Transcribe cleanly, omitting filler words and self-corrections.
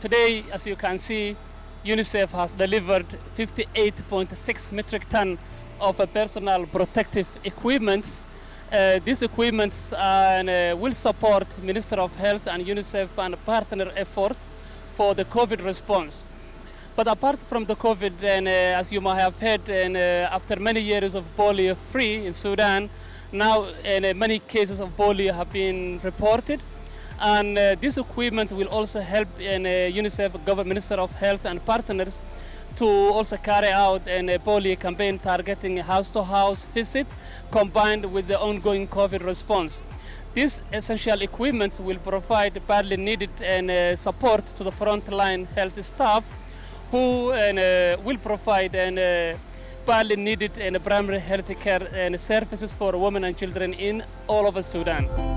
Today, as you can see, UNICEF has delivered 58.6 metric ton of personal protective equipment. These equipments will support Minister of Health and UNICEF and partner effort for the COVID response. But apart from the COVID, and as you might have heard, and after many years of polio free in Sudan, now many cases of polio have been reported. And this equipment will also help UNICEF, Government Minister of Health and partners to also carry out a polio campaign targeting house-to-house visit combined with the ongoing COVID response. This essential equipment will provide badly needed support to the frontline health staff who will provide badly needed primary health care services for women and children in all over Sudan.